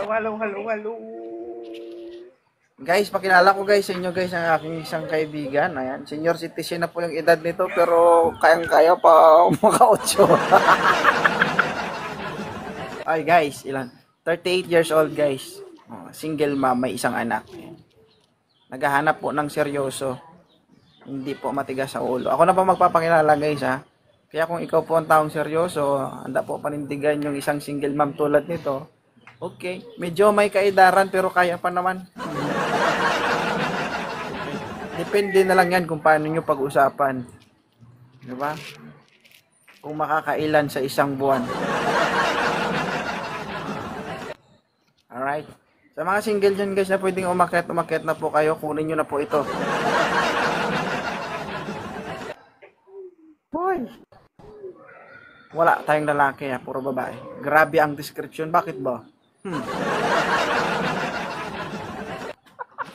Hello. Guys, pakilala ko guys sa inyo guys ang aking isang kaibigan. Ayan, senior citizen na po yung edad nito pero kayang-kaya pa maka-8. Ay guys, ilan? 38 years old guys. Single mom, may isang anak. Ayan. Naghahanap po ng seryoso. Hindi po matigas sa ulo. Ako na po magpapakilala guys ha. Kaya kung ikaw po ang taong seryoso, handa po panindigan yung isang single mom tulad nito. Okay, medyo may kaedaran pero kaya pa naman. Depende na lang yan kung paano nyo pag-usapan. Diba? Kung makakailan sa isang buwan. Alright. Sa mga single dyan guys na pwedeng umakyat na po kayo, kunin nyo na po ito. Boy! Wala tayong lalaki ha, puro babae. Grabe ang description, bakit ba?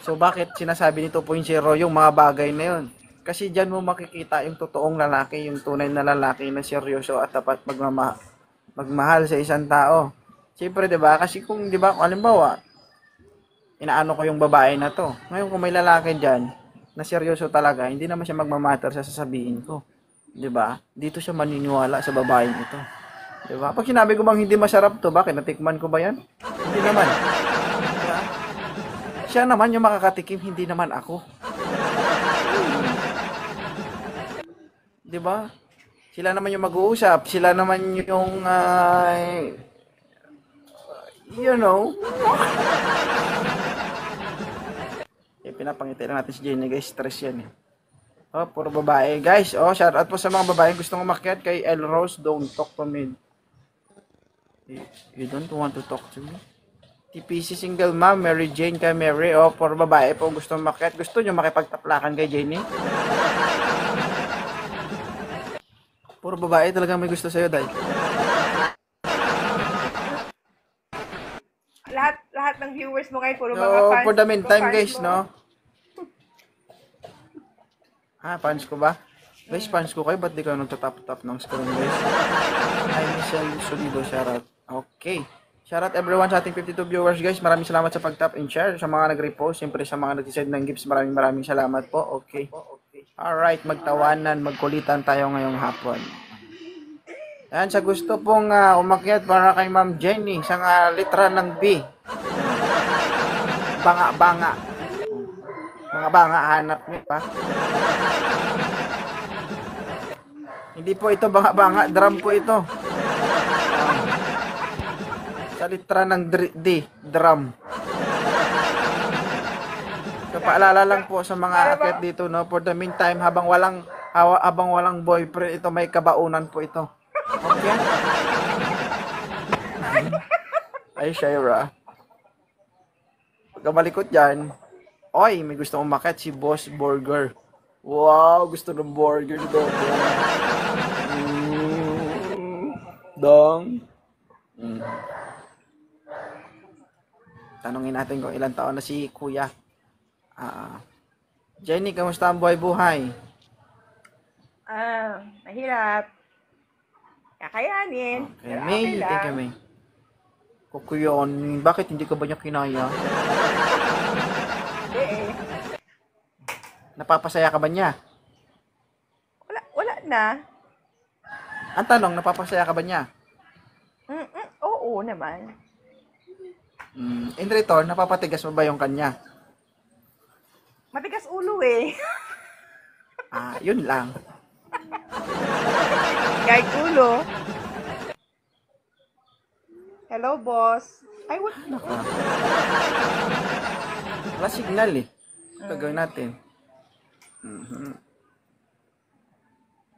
So bakit sinasabi nito po yung zero yung mga bagay na yun? Kasi dyan mo makikita yung totoong lalaki, yung tunay na lalaki na seryoso at dapat magmahal sa isang tao. Siyempre 'di ba? Kasi kung 'di ba, halimbawa, inaano ko yung babae na to. Ngayon kung may lalaki diyan na seryoso talaga, hindi naman siya magmamatter sa sasabihin ko. 'Di ba? Dito siya maniniwala sa babaeng ito. 'Di ba? Pag sinabi ko bang hindi masarap to, bakit natikman ko ba 'yan? Hindi naman. Siya naman yung makakatikim, hindi naman ako. 'Di ba? Sila naman yung mag-uusap, sila naman yung you know. Pinapangiti lang natin si Jenny guys, stress yan eh. Oh, puro babae. Guys, oh, shout out po sa mga babae gustong umakyat kay El Rose, don't talk to me. You don't want to talk to me? TPC single mom, Mary Jane kay Mary. O, for babae po gusto umakyat. Gusto nyo makipagtaplakan kay Jenny? Puro babae talaga may gusto sa'yo, Day. Lahat ng viewers mo ngayon, puro mga So, fans. for the meantime, fans guys, mo. no? Fans ko ba? Guys, fans ko kayo. Ba't di ka nagtatap-tap ng screen, guys? Hi, Michelle Solido, shoutout. Okay. Shoutout everyone sa ating 52 viewers guys. Maraming salamat sa pag-tap and share. Sa mga nag-repost, siyempre sa mga nag-send ng gifts, maraming salamat po. Okay. Alright, magtawanan, magkulitan tayo ngayong hapon. Ayan, sa gusto pong umakyat para kay Ma'am Jenny, isang litra ng B. Banga. Mga banga, hanap niyo pa. Hindi po ito banga, drum po ito. Sa litra ng D, drum. So, paalala lang po sa mga akyat dito, no, for the meantime, habang walang boyfriend, ito may kabaunan po ito. Okay? Ay, Shaira. Pagkamalikot dyan, oy, may gusto umakyat si Boss Burger. Wow, gusto ng burger dito. Dong. Tanungin natin kung ilang taon na si Kuya. Jenny, kamusta ang buhay-buhay? Mahirap. Kakayanin. Okay, May, thank you, May. Kukuyon, bakit hindi ka ba niya kinaya? Eh. Napapasaya ka ba niya? Wala na. Ang tanong, napapasaya ka ba niya? Oo naman. In return, napapatigas mo ba yung kanya? Matigas ulo eh. Yun lang. Kahit ulo. Hello, boss. Ay, wala. Wala signal eh. Gagawin natin.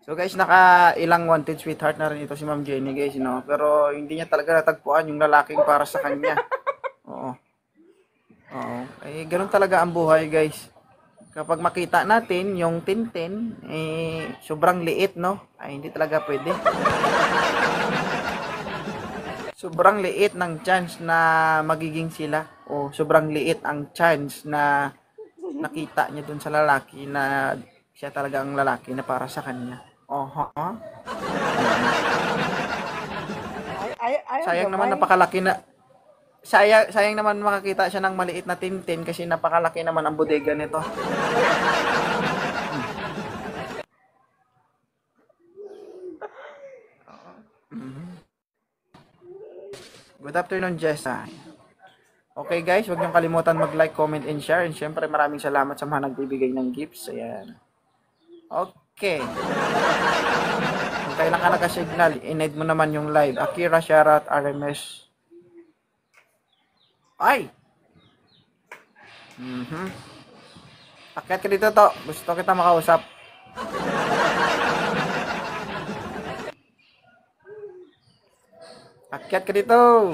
So guys, naka ilang wanted sweetheart na rin ito si Ma'am Jenny guys, no? Pero hindi niya talaga natagpuan yung lalaking para sa kanya. Oo. Ganun talaga ang buhay guys. Kapag makita natin yung tintin, sobrang liit, no? Hindi talaga pwede. Sobrang liit ng chance na magiging sila. O sobrang liit ang chance na nakita niya dun sa lalaki na siya talaga ang lalaki na para sa kanya. Sayang naman, napakalaki na sayang naman makakita siya ng maliit na Tintin kasi napakalaki naman ang bodega nito. Good afternoon, Jessa. Okay guys, huwag niyong kalimutan mag-like, comment, and share. And syempre maraming salamat sa mga nagbibigay ng gifts. Ayan. Okay. Kung kailan ka naka-signal, in-add mo naman yung live. Akira, Sharat, RMS. Ay! Akyat ka dito to. Gusto kita makausap. Akyat ka dito.